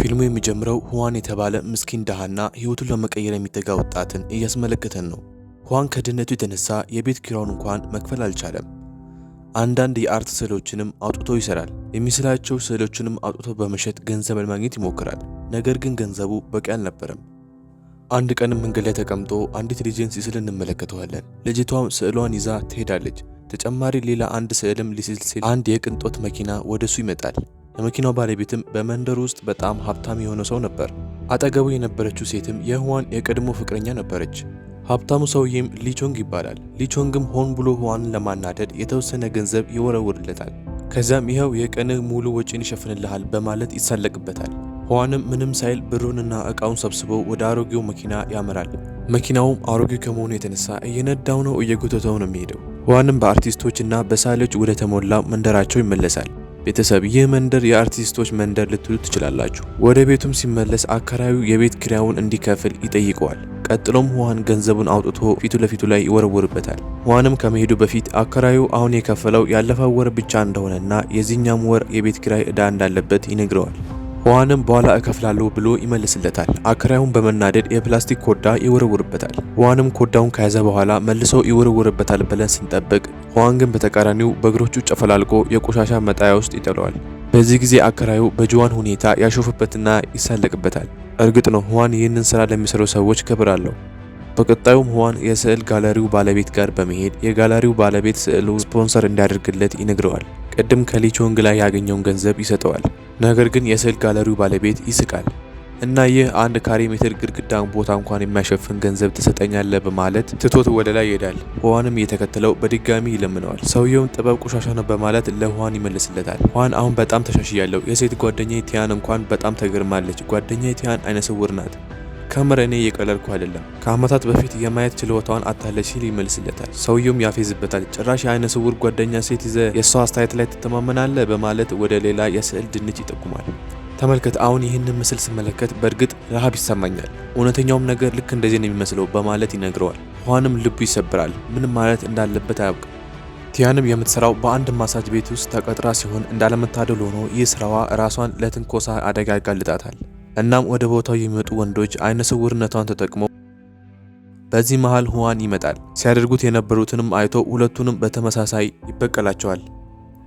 ፊልሙ የሚጀምረው ሁዋን የተባለ ምስኪን ደሃና ህይወቱን ለመቀየር የሚተጋ ወጣትን እያስመለከተን ነው። ሁዋን ከድህነቱ የተነሳ የቤት ኪራዩን እንኳን መክፈል አልቻለም። አንዳንድ የአርት ስዕሎችንም አውጥቶ ይሰራል። የሚስላቸው ስዕሎችንም አውጥቶ በመሸጥ ገንዘብ ለማግኘት ይሞክራል። ነገር ግን ገንዘቡ በቂ አልነበረም። አንድ ቀንም መንገድ ላይ ተቀምጦ አንዲት ልጅን ሲስል እንመለከተዋለን። ልጅቷም ስዕሏን ይዛ ትሄዳለች። ተጨማሪ ሌላ አንድ ስዕልም ሊስል ሲል አንድ የቅንጦት መኪና ወደሱ ይመጣል። የመኪናው ባለቤትም በመንደሩ ውስጥ በጣም ሀብታም የሆነ ሰው ነበር። አጠገቡ የነበረችው ሴትም የሁዋን የቀድሞ ፍቅረኛ ነበረች። ሀብታሙ ሰውዬም ሊቾንግ ይባላል። ሊቾንግም ሆን ብሎ ሁዋንን ለማናደድ የተወሰነ ገንዘብ ይወረውርለታል። ከዚያም ይኸው የቀንህ ሙሉ ወጪን ይሸፍንልሃል በማለት ይሳለቅበታል። ሁዋንም ምንም ሳይል ብሩንና እቃውን ሰብስቦ ወደ አሮጌው መኪና ያመራል። መኪናውም አሮጌው ከመሆኑ የተነሳ እየነዳው ነው፣ እየጎተተው ነው የሚሄደው። ሁዋንም በአርቲስቶችና በሳሌዎች ወደ ተሞላ መንደራቸው ይመለሳል። ቤተሰብ ይህ መንደር የአርቲስቶች መንደር ልትሉ ትችላላችሁ። ወደ ቤቱም ሲመለስ አከራዩ የቤት ኪራዩን እንዲከፍል ይጠይቀዋል። ቀጥሎም ሁዋን ገንዘቡን አውጥቶ ፊቱ ለፊቱ ላይ ይወረውርበታል። ሁዋንም ከመሄዱ በፊት አከራዩ አሁን የከፈለው ያለፈው ወር ብቻ እንደሆነና የዚህኛም ወር የቤት ኪራይ ዕዳ እንዳለበት ይነግረዋል። ሁዋንም በኋላ እከፍላለሁ ብሎ ይመልስለታል። አከራዩን በመናደድ የፕላስቲክ ኮዳ ይወረውርበታል። ሁዋንም ኮዳውን ከያዘ በኋላ መልሶ ይወረውርበታል ብለን ስንጠብቅ ሁዋን ግን በተቃራኒው በእግሮቹ ጨፈላልቆ የቆሻሻ መጣያ ውስጥ ይጥለዋል። በዚህ ጊዜ አከራዩ በጁዋን ሁኔታ ያሾፍበትና ይሳለቅበታል። እርግጥ ነው ሁዋን ይህንን ስራ ለሚሰሩ ሰዎች ክብር አለው። በቀጣዩም ሁዋን የስዕል ጋለሪው ባለቤት ጋር በመሄድ የጋለሪው ባለቤት ስዕሉ ስፖንሰር እንዲያደርግለት ይነግረዋል። ቅድም ከሊቾንግ ላይ ያገኘውን ገንዘብ ይሰጠዋል። ነገር ግን የስዕል ጋለሪው ባለቤት ይስቃል እና ይህ አንድ ካሬ ሜትር ግድግዳን ቦታ እንኳን የሚያሸፍን ገንዘብ ትሰጠኛለህ በማለት ትቶት ወደ ላይ ይሄዳል። ሁዋንም እየተከተለው በድጋሚ ይለምነዋል። ሰውየውም ጥበብ ቆሻሻ ነው በማለት ለሁዋን ይመልስለታል። ሁዋን አሁን በጣም ተሻሽያለሁ፣ የሴት ጓደኛዬ ቲያን እንኳን በጣም ተገርማለች፣ ጓደኛዬ ቲያን አይነ ስውር ናት፣ ከምር እኔ እየቀለልኩ አይደለም፣ ከአመታት በፊት የማየት ችሎታዋን አታለች ሲል ይመልስለታል። ሰውየውም ያፌዝበታል። ጭራሽ የአይነ ስውር ጓደኛ ሴት ይዘ የሷ አስተያየት ላይ ትተማመናለህ በማለት ወደ ሌላ የስዕል ድንች ይጠቁማል። ተመልከት፣ አሁን ይህንን ምስል ስመለከት በእርግጥ ረሃብ ይሰማኛል፣ እውነተኛውም ነገር ልክ እንደዚህ ነው የሚመስለው በማለት ይነግረዋል። ሁዋንም ልቡ ይሰብራል። ምንም ማለት እንዳለበት አያውቅም። ቲያንም የምትሰራው በአንድ ማሳጅ ቤት ውስጥ ተቀጥራ ሲሆን እንዳለመታደል ሆኖ ይህ ስራዋ ራሷን ለትንኮሳ አደጋ ያጋልጣታል። እናም ወደ ቦታው የሚመጡ ወንዶች አይነ ስውርነቷን ተጠቅመው በዚህ መሃል ሁዋን ይመጣል። ሲያደርጉት የነበሩትንም አይቶ ሁለቱንም በተመሳሳይ ይበቀላቸዋል።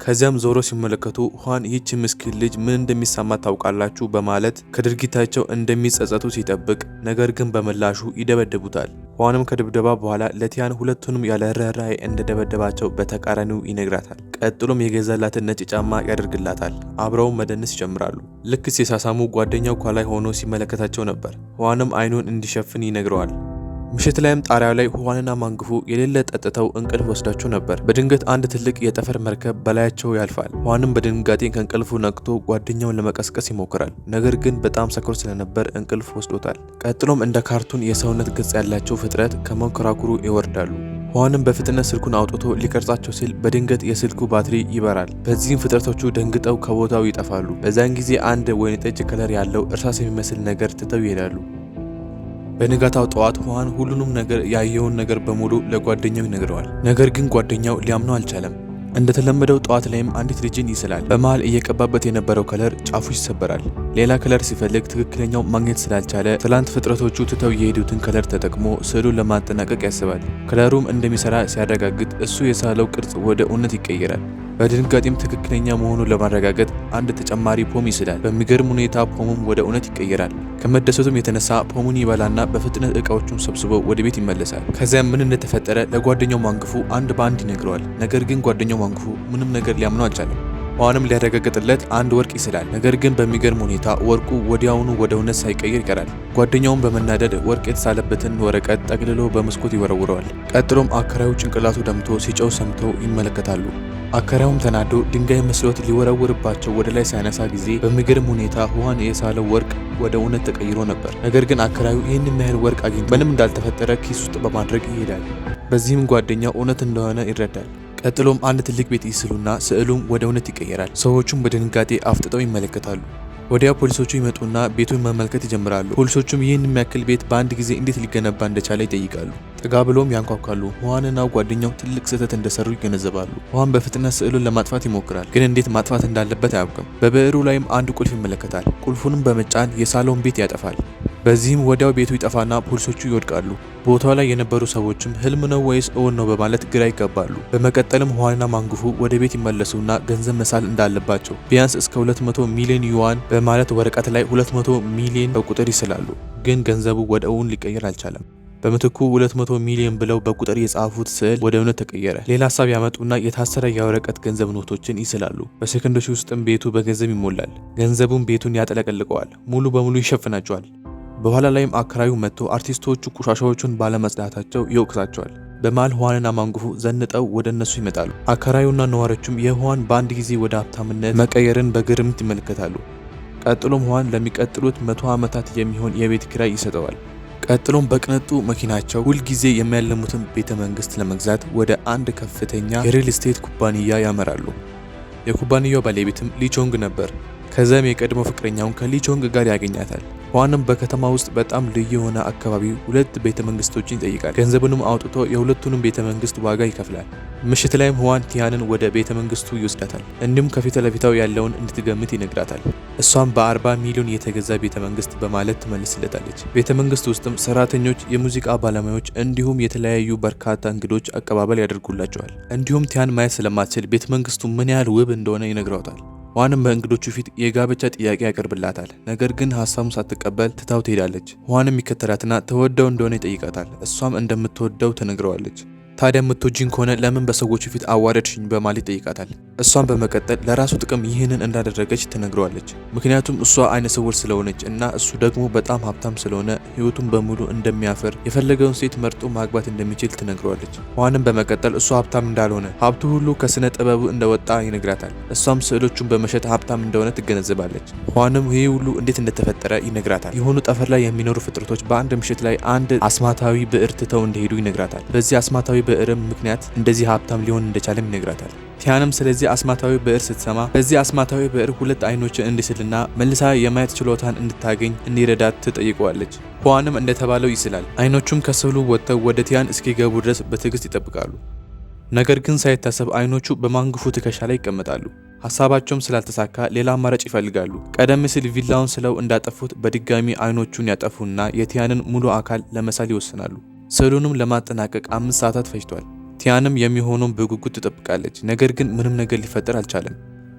ከዚያም ዞሮ ሲመለከቱ ሁዋን ይህች ምስኪን ልጅ ምን እንደሚሰማት ታውቃላችሁ በማለት ከድርጊታቸው እንደሚጸጸቱ ሲጠብቅ፣ ነገር ግን በምላሹ ይደበድቡታል። ሁዋንም ከድብደባ በኋላ ለቲያን ሁለቱንም ያለ ርህራሄ እንደደበደባቸው በተቃራኒው ይነግራታል። ቀጥሎም የገዛላትን ነጭ ጫማ ያደርግላታል። አብረውም መደነስ ይጀምራሉ። ልክ ሲሳሳሙ ጓደኛው ከላይ ሆኖ ሲመለከታቸው ነበር። ሁዋንም አይኑን እንዲሸፍን ይነግረዋል። ምሽት ላይም ጣሪያው ላይ ሁዋንና ማንግፉ የሌለ ጠጥተው እንቅልፍ ወስዳቸው ነበር። በድንገት አንድ ትልቅ የጠፈር መርከብ በላያቸው ያልፋል። ሁዋንም በድንጋጤ ከእንቅልፉ ነቅቶ ጓደኛውን ለመቀስቀስ ይሞክራል። ነገር ግን በጣም ሰክሮ ስለነበር እንቅልፍ ወስዶታል። ቀጥሎም እንደ ካርቱን የሰውነት ገጽ ያላቸው ፍጥረት ከመንኮራኩሩ ይወርዳሉ። ሁዋንም በፍጥነት ስልኩን አውጥቶ ሊቀርጻቸው ሲል በድንገት የስልኩ ባትሪ ይበራል። በዚህም ፍጥረቶቹ ደንግጠው ከቦታው ይጠፋሉ። በዛን ጊዜ አንድ ወይንጠጅ ከለር ያለው እርሳስ የሚመስል ነገር ትተው ይሄዳሉ። በንጋታው ጠዋት ሁዋን ሁሉንም ነገር ያየውን ነገር በሙሉ ለጓደኛው ይነግረዋል። ነገር ግን ጓደኛው ሊያምነው አልቻለም። እንደተለመደው ጠዋት ላይም አንዲት ልጅን ይስላል። በመሃል እየቀባበት የነበረው ከለር ጫፉ ይሰበራል። ሌላ ከለር ሲፈልግ ትክክለኛው ማግኘት ስላልቻለ ትላንት ፍጥረቶቹ ትተው የሄዱትን ከለር ተጠቅሞ ስዕሉን ለማጠናቀቅ ያስባል። ከለሩም እንደሚሰራ ሲያረጋግጥ እሱ የሳለው ቅርጽ ወደ እውነት ይቀየራል። በድንጋጤም ትክክለኛ መሆኑን ለማረጋገጥ አንድ ተጨማሪ ፖም ይስላል። በሚገርም ሁኔታ ፖሙም ወደ እውነት ይቀየራል። ከመደሰቱም የተነሳ ፖሙን ይበላና በፍጥነት እቃዎቹን ሰብስቦ ወደ ቤት ይመለሳል። ከዚያም ምን እንደተፈጠረ ለጓደኛው ማንግፉ አንድ በአንድ ይነግረዋል። ነገር ግን ጓደኛው ማንግፉ ምንም ነገር ሊያምነው አልቻለም። ሁዋንም ሊያረጋግጥለት አንድ ወርቅ ይስላል። ነገር ግን በሚገርም ሁኔታ ወርቁ ወዲያውኑ ወደ እውነት ሳይቀየር ይቀራል። ጓደኛውን በመናደድ ወርቅ የተሳለበትን ወረቀት ጠቅልሎ በመስኮት ይወረውረዋል። ቀጥሎም አከራዩ ጭንቅላቱ ደምቶ ሲጨው ሰምተው ይመለከታሉ። አከራዩም ተናዶ ድንጋይ መስሎት ሊወረውርባቸው ወደ ላይ ሲያነሳ ጊዜ በሚገርም ሁኔታ ሁዋን የሳለው ወርቅ ወደ እውነት ተቀይሮ ነበር። ነገር ግን አከራዩ ይህን የሚያህል ወርቅ አግኝቶ ምንም እንዳልተፈጠረ ኪስ ውስጥ በማድረግ ይሄዳል። በዚህም ጓደኛው እውነት እንደሆነ ይረዳል። ቀጥሎም አንድ ትልቅ ቤት ይስሉና ስዕሉም ወደ እውነት ይቀየራል። ሰዎቹም በድንጋጤ አፍጥጠው ይመለከታሉ። ወዲያው ፖሊሶቹ ይመጡና ቤቱን መመልከት ይጀምራሉ። ፖሊሶቹም ይህን የሚያክል ቤት በአንድ ጊዜ እንዴት ሊገነባ እንደቻለ ይጠይቃሉ። ጠጋ ብሎም ያንኳኳሉ። ሁዋንና ጓደኛው ትልቅ ስህተት እንደሰሩ ይገነዘባሉ። ሁዋን በፍጥነት ስዕሉን ለማጥፋት ይሞክራል፣ ግን እንዴት ማጥፋት እንዳለበት አያውቅም። በብዕሩ ላይም አንድ ቁልፍ ይመለከታል። ቁልፉንም በመጫን የሳሎን ቤት ያጠፋል። በዚህም ወዲያው ቤቱ ይጠፋና ፖሊሶቹ ይወድቃሉ። ቦታው ላይ የነበሩ ሰዎችም ህልም ነው ወይስ እውን ነው በማለት ግራ ይጋባሉ። በመቀጠልም ሁዋንና ማንጉፉ ወደ ቤት ይመለሱና ገንዘብ መሳል እንዳለባቸው ቢያንስ እስከ 200 ሚሊዮን ዩዋን በማለት ወረቀት ላይ 200 ሚሊዮን በቁጥር ይስላሉ። ግን ገንዘቡ ወደ እውን ሊቀየር አልቻለም። በምትኩ 200 ሚሊዮን ብለው በቁጥር የጻፉት ስዕል ወደ እውነት ተቀየረ። ሌላ ሀሳብ ያመጡና የታሰረ የወረቀት ገንዘብ ኖቶችን ይስላሉ። በሴኮንዶች ውስጥም ቤቱ በገንዘብ ይሞላል። ገንዘቡም ቤቱን ያጠለቀልቀዋል፣ ሙሉ በሙሉ ይሸፍናቸዋል። በኋላ ላይም አከራዩ መጥቶ አርቲስቶቹ ቆሻሻዎቹን ባለመጽዳታቸው ይወቅሳቸዋል። በመሃል ሁዋንና ማንጉፉ ዘንጠው ወደ እነሱ ይመጣሉ። አከራዩና ነዋሪዎቹም የሁዋን በአንድ ጊዜ ወደ ሀብታምነት መቀየርን በግርምት ይመለከታሉ። ቀጥሎም ሁዋን ለሚቀጥሉት 100 ዓመታት የሚሆን የቤት ኪራይ ይሰጠዋል። ቀጥሎም በቅንጡ መኪናቸው ሁልጊዜ የሚያለሙትን ቤተ መንግስት ለመግዛት ወደ አንድ ከፍተኛ የሪል ስቴት ኩባንያ ያመራሉ። የኩባንያው ባለቤትም ሊቾንግ ነበር። ከዛም የቀድሞ ፍቅረኛውን ከሊቾንግ ጋር ያገኛታል። ሁዋንም በከተማ ውስጥ በጣም ልዩ የሆነ አካባቢ 2 ቤተ መንግስቶችን ይጠይቃል። ገንዘቡንም አውጥቶ የሁለቱንም ቤተ መንግስት ዋጋ ይከፍላል። ምሽት ላይም ሁዋን ቲያንን ወደ ቤተ መንግስቱ ይወስዳታል። እንዲሁም ከፊት ለፊታው ያለውን እንድትገምት ይነግራታል። እሷም በ40 ሚሊዮን የተገዛ ቤተ መንግስት በማለት ትመልስለታለች። ቤተ መንግስት ውስጥም ሰራተኞች፣ የሙዚቃ ባለሙያዎች እንዲሁም የተለያዩ በርካታ እንግዶች አቀባበል ያደርጉላቸዋል። እንዲሁም ቲያን ማየት ስለማትችል ቤተ መንግስቱ ምን ያህል ውብ እንደሆነ ይነግሯታል። ሁዋንም በእንግዶቹ ፊት የጋብቻ ጥያቄ ያቀርብላታል። ነገር ግን ሀሳቡን ሳትቀበል ትታው ትሄዳለች። ሁዋንም ይከተላትና ተወደው እንደሆነ ይጠይቃታል። እሷም እንደምትወደው ትነግረዋለች። ታዲያ የምትወጂኝ ከሆነ ለምን በሰዎቹ ፊት አዋረድሽኝ በማለት ይጠይቃታል። እሷም በመቀጠል ለራሱ ጥቅም ይህንን እንዳደረገች ትነግረዋለች። ምክንያቱም እሷ አይነ ስውር ስለሆነች እና እሱ ደግሞ በጣም ሀብታም ስለሆነ ህይወቱን በሙሉ እንደሚያፈር የፈለገውን ሴት መርጦ ማግባት እንደሚችል ትነግረዋለች። ሁዋንም በመቀጠል እሱ ሀብታም እንዳልሆነ ሀብቱ ሁሉ ከስነ ጥበቡ እንደወጣ ይነግራታል። እሷም ስዕሎቹን በመሸጥ ሀብታም እንደሆነ ትገነዘባለች። ሁዋንም ይህ ሁሉ እንዴት እንደተፈጠረ ይነግራታል። የሆኑ ጠፈር ላይ የሚኖሩ ፍጥረቶች በአንድ ምሽት ላይ አንድ አስማታዊ ብዕር ትተው እንደሄዱ ይነግራታል። በዚህ አስማታዊ ብዕርም ምክንያት እንደዚህ ሀብታም ሊሆን እንደቻለም ይነግራታል። ቲያንም ስለዚህ አስማታዊ ብዕር ስትሰማ በዚህ አስማታዊ ብዕር 2 አይኖችን እንዲስልና መልሳ የማየት ችሎታን እንድታገኝ እንዲረዳት ትጠይቀዋለች። ሁዋንም እንደተባለው ይስላል። አይኖቹም ከስዕሉ ወጥተው ወደ ቲያን እስኪገቡ ድረስ በትዕግስት ይጠብቃሉ። ነገር ግን ሳይታሰብ አይኖቹ በማንጉፉ ትከሻ ላይ ይቀመጣሉ። ሀሳባቸውም ስላልተሳካ ሌላ አማራጭ ይፈልጋሉ። ቀደም ሲል ቪላውን ስለው እንዳጠፉት በድጋሚ አይኖቹን ያጠፉና የቲያንን ሙሉ አካል ለመሳል ይወስናሉ። ስዕሉንም ለማጠናቀቅ 5 ሰዓታት ፈጅቷል። ቲያንም የሚሆነውን በጉጉት ትጠብቃለች። ነገር ግን ምንም ነገር ሊፈጠር አልቻለም።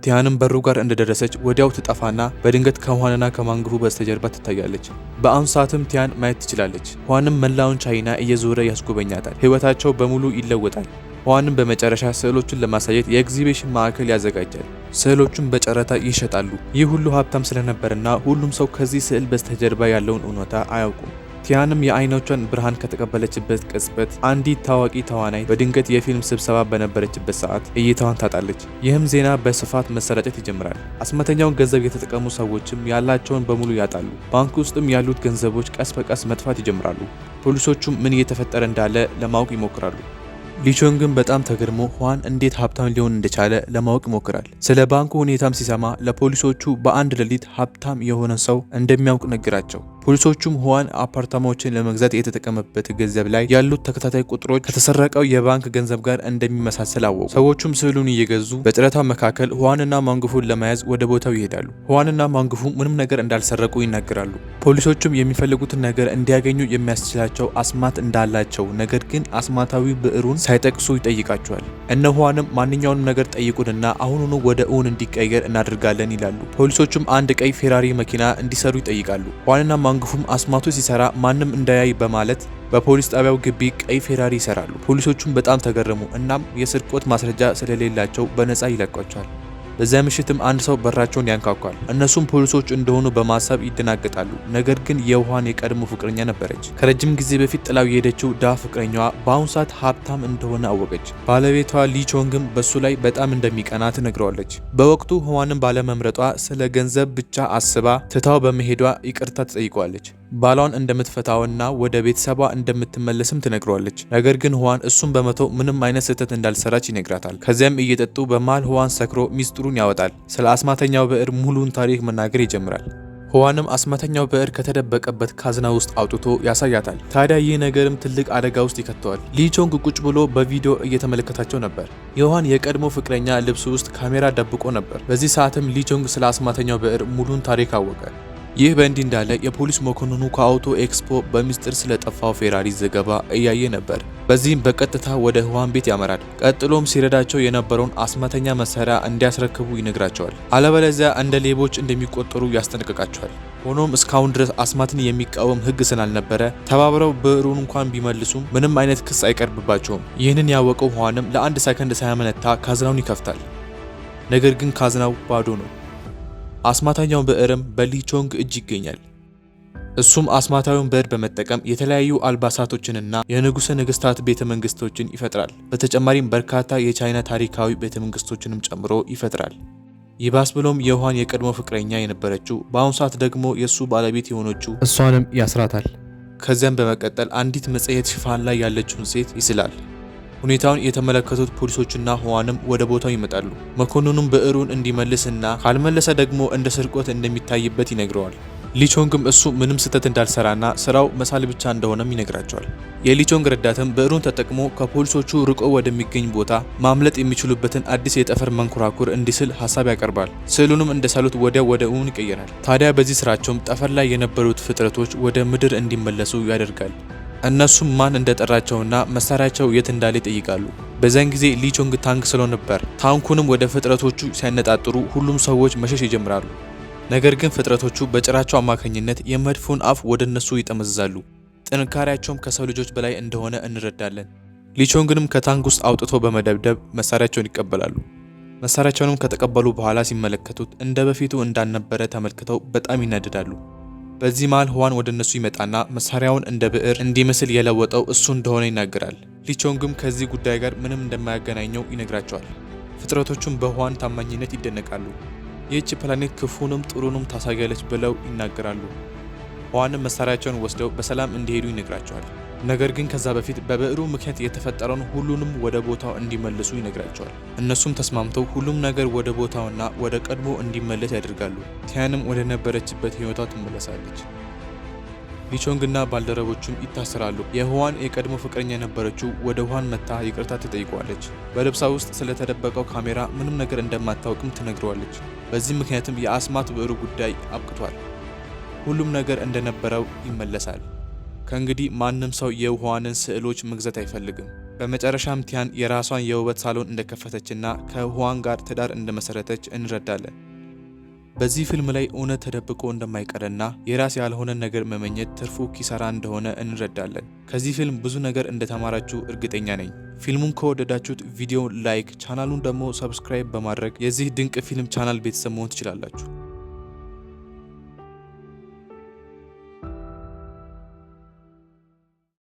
ቲያንም በሩ ጋር እንደደረሰች ወዲያው ትጠፋና በድንገት ከሁዋንና ከማንጉፉ በስተጀርባ ትታያለች። በአሁኑ ሰዓትም ቲያን ማየት ትችላለች። ሁዋንም መላውን ቻይና እየዞረ ያስጎበኛታል። ህይወታቸው በሙሉ ይለወጣል። ሁዋንም በመጨረሻ ስዕሎቹን ለማሳየት የኤግዚቢሽን ማዕከል ያዘጋጃል። ስዕሎቹን በጨረታ ይሸጣሉ። ይህ ሁሉ ሀብታም ስለነበርና ሁሉም ሰው ከዚህ ስዕል በስተጀርባ ያለውን እውነታ አያውቁም። ቲያንም የአይኖቿን ብርሃን ከተቀበለችበት ቅጽበት አንዲት ታዋቂ ተዋናይ በድንገት የፊልም ስብሰባ በነበረችበት ሰዓት እይታዋን ታጣለች። ይህም ዜና በስፋት መሰራጨት ይጀምራል። አስማተኛውን ገንዘብ የተጠቀሙ ሰዎችም ያላቸውን በሙሉ ያጣሉ። ባንክ ውስጥም ያሉት ገንዘቦች ቀስ በቀስ መጥፋት ይጀምራሉ። ፖሊሶቹም ምን እየተፈጠረ እንዳለ ለማወቅ ይሞክራሉ። ሊቾንግም በጣም ተገርሞ ሁዋን እንዴት ሀብታም ሊሆን እንደቻለ ለማወቅ ይሞክራል። ስለ ባንኩ ሁኔታም ሲሰማ ለፖሊሶቹ በአንድ ሌሊት ሀብታም የሆነ ሰው እንደሚያውቅ ነገራቸው። ፖሊሶቹም ሁዋን አፓርታማዎችን ለመግዛት የተጠቀመበት ገንዘብ ላይ ያሉት ተከታታይ ቁጥሮች ከተሰረቀው የባንክ ገንዘብ ጋር እንደሚመሳሰል አወቁ። ሰዎቹም ስዕሉን እየገዙ በጨረታው መካከል ሁዋንና ማንጉፉን ለመያዝ ወደ ቦታው ይሄዳሉ። ሁዋንና ማንጉፉ ምንም ነገር እንዳልሰረቁ ይናገራሉ። ፖሊሶቹም የሚፈልጉትን ነገር እንዲያገኙ የሚያስችላቸው አስማት እንዳላቸው፣ ነገር ግን አስማታዊ ብዕሩን ሳይጠቅሱ ይጠይቃቸዋል። እነ ሁዋንም ማንኛውንም ነገር ጠይቁንና አሁኑኑ ወደ እውን እንዲቀየር እናደርጋለን ይላሉ። ፖሊሶቹም አንድ ቀይ ፌራሪ መኪና እንዲሰሩ ይጠይቃሉ። ሁዋንና ማንጉፉም አስማቱ ሲሰራ ማንም እንዳያይ በማለት በፖሊስ ጣቢያው ግቢ ቀይ ፌራሪ ይሰራሉ። ፖሊሶቹም በጣም ተገረሙ። እናም የስርቆት ማስረጃ ስለሌላቸው በነፃ ይለቋቸዋል። በዚያ ምሽትም አንድ ሰው በራቸውን ያንኳኳል። እነሱም ፖሊሶች እንደሆኑ በማሰብ ይደናገጣሉ። ነገር ግን የሁዋን የቀድሞ ፍቅረኛ ነበረች። ከረጅም ጊዜ በፊት ጥላው የሄደችው ዳ ፍቅረኛዋ በአሁኑ ሰዓት ሀብታም እንደሆነ አወቀች። ባለቤቷ ሊቾንግም በሱ ላይ በጣም እንደሚቀና ትነግረዋለች። በወቅቱ ሁዋንን ባለመምረጧ ስለ ገንዘብ ብቻ አስባ ትታው በመሄዷ ይቅርታ ትጠይቀዋለች። ባሏን እንደምትፈታውና ወደ ቤተሰቧ እንደምትመለስም ትነግረዋለች። ነገር ግን ሁዋን እሱን በመተው ምንም አይነት ስህተት እንዳልሰራች ይነግራታል። ከዚያም እየጠጡ በመሃል ሁዋን ሰክሮ ሚስጥሩን ያወጣል። ስለ አስማተኛው ብዕር ሙሉን ታሪክ መናገር ይጀምራል። ሁዋንም አስማተኛው ብዕር ከተደበቀበት ካዝና ውስጥ አውጥቶ ያሳያታል። ታዲያ ይህ ነገርም ትልቅ አደጋ ውስጥ ይከተዋል። ሊቾንግ ቁጭ ብሎ በቪዲዮ እየተመለከታቸው ነበር። የሁዋን የቀድሞ ፍቅረኛ ልብስ ውስጥ ካሜራ ደብቆ ነበር። በዚህ ሰዓትም ሊቾንግ ስለ አስማተኛው ብዕር ሙሉን ታሪክ አወቀ። ይህ በእንዲህ እንዳለ የፖሊስ መኮንኑ ከአውቶ ኤክስፖ በሚስጥር ስለጠፋው ፌራሪ ዘገባ እያየ ነበር። በዚህም በቀጥታ ወደ ሁዋን ቤት ያመራል። ቀጥሎም ሲረዳቸው የነበረውን አስማተኛ መሳሪያ እንዲያስረክቡ ይነግራቸዋል። አለበለዚያ እንደ ሌቦች እንደሚቆጠሩ ያስጠነቅቃቸዋል። ሆኖም እስካሁን ድረስ አስማትን የሚቃወም ሕግ ስላልነበረ ተባብረው ብዕሩን እንኳን ቢመልሱም ምንም አይነት ክስ አይቀርብባቸውም። ይህንን ያወቀው ሁዋንም ለአንድ ሰከንድ ሳያመነታ ካዝናውን ይከፍታል። ነገር ግን ካዝናው ባዶ ነው። አስማተኛው ብዕርም በሊቾንግ እጅ ይገኛል። እሱም አስማታዊውን ብዕር በመጠቀም የተለያዩ አልባሳቶችንና የንጉሠ ነገሥታት ቤተ መንግስቶችን ይፈጥራል። በተጨማሪም በርካታ የቻይና ታሪካዊ ቤተ መንግስቶችንም ጨምሮ ይፈጥራል። ይባስ ብሎም የሁዋን የቀድሞ ፍቅረኛ የነበረችው በአሁኑ ሰዓት ደግሞ የእሱ ባለቤት የሆነችው እሷንም ያስራታል። ከዚያም በመቀጠል አንዲት መጽሔት ሽፋን ላይ ያለችውን ሴት ይስላል። ሁኔታውን የተመለከቱት ፖሊሶችና ሁዋንም ወደ ቦታው ይመጣሉ። መኮንኑም ብዕሩን እንዲመልስና ካልመለሰ ደግሞ እንደ ስርቆት እንደሚታይበት ይነግረዋል። ሊቾንግም እሱ ምንም ስህተት እንዳልሰራና ስራው መሳል ብቻ እንደሆነም ይነግራቸዋል። የሊቾንግ ረዳትም ብዕሩን ተጠቅሞ ከፖሊሶቹ ርቆ ወደሚገኝ ቦታ ማምለጥ የሚችሉበትን አዲስ የጠፈር መንኮራኩር እንዲስል ሀሳብ ያቀርባል። ስዕሉንም እንደሳሉት ወዲያው ወደ እውን ይቀየራል። ታዲያ በዚህ ስራቸውም ጠፈር ላይ የነበሩት ፍጥረቶች ወደ ምድር እንዲመለሱ ያደርጋል። እነሱም ማን እንደጠራቸውና መሳሪያቸው የት እንዳለ ይጠይቃሉ። በዛን ጊዜ ሊቾንግ ታንክ ስለው ነበር። ታንኩንም ወደ ፍጥረቶቹ ሲያነጣጥሩ ሁሉም ሰዎች መሸሽ ይጀምራሉ። ነገር ግን ፍጥረቶቹ በጭራቸው አማካኝነት የመድፉን አፍ ወደ እነሱ ይጠመዝዛሉ። ጥንካሬያቸውም ከሰው ልጆች በላይ እንደሆነ እንረዳለን። ሊቾንግንም ከታንክ ውስጥ አውጥቶ በመደብደብ መሳሪያቸውን ይቀበላሉ። መሳሪያቸውንም ከተቀበሉ በኋላ ሲመለከቱት እንደ በፊቱ እንዳልነበረ ተመልክተው በጣም ይናደዳሉ። በዚህ መሃል ሁዋን ወደ እነሱ ይመጣና መሳሪያውን እንደ ብዕር እንዲመስል የለወጠው እሱ እንደሆነ ይናገራል። ሊቾንግም ከዚህ ጉዳይ ጋር ምንም እንደማያገናኘው ይነግራቸዋል። ፍጥረቶቹም በሁዋን ታማኝነት ይደነቃሉ። ይህች ፕላኔት ክፉንም ጥሩንም ታሳያለች ብለው ይናገራሉ። ሁዋንም መሳሪያቸውን ወስደው በሰላም እንዲሄዱ ይነግራቸዋል። ነገር ግን ከዛ በፊት በብዕሩ ምክንያት የተፈጠረውን ሁሉንም ወደ ቦታው እንዲመልሱ ይነግራቸዋል። እነሱም ተስማምተው ሁሉም ነገር ወደ ቦታውና ወደ ቀድሞ እንዲመለስ ያደርጋሉ። ቲያንም ወደ ነበረችበት ህይወቷ ትመለሳለች። ሊቾንግና ባልደረቦቹም ይታሰራሉ። የሁዋን የቀድሞ ፍቅረኛ የነበረችው ወደ ሁዋን መታ ይቅርታ ትጠይቀዋለች። በልብሷ ውስጥ ስለተደበቀው ካሜራ ምንም ነገር እንደማታውቅም ትነግረዋለች። በዚህ ምክንያትም የአስማት ብዕሩ ጉዳይ አብቅቷል። ሁሉም ነገር እንደነበረው ይመለሳል። ከእንግዲህ ማንም ሰው የሁዋንን ስዕሎች መግዛት አይፈልግም። በመጨረሻም ቲያን የራሷን የውበት ሳሎን እንደከፈተችና ከሁዋን ጋር ትዳር እንደመሰረተች እንረዳለን። በዚህ ፊልም ላይ እውነት ተደብቆ እንደማይቀርና የራስ ያልሆነ ነገር መመኘት ትርፉ ኪሳራ እንደሆነ እንረዳለን። ከዚህ ፊልም ብዙ ነገር እንደተማራችሁ እርግጠኛ ነኝ። ፊልሙን ከወደዳችሁት ቪዲዮ ላይክ፣ ቻናሉን ደግሞ ሰብስክራይብ በማድረግ የዚህ ድንቅ ፊልም ቻናል ቤተሰብ መሆን ትችላላችሁ።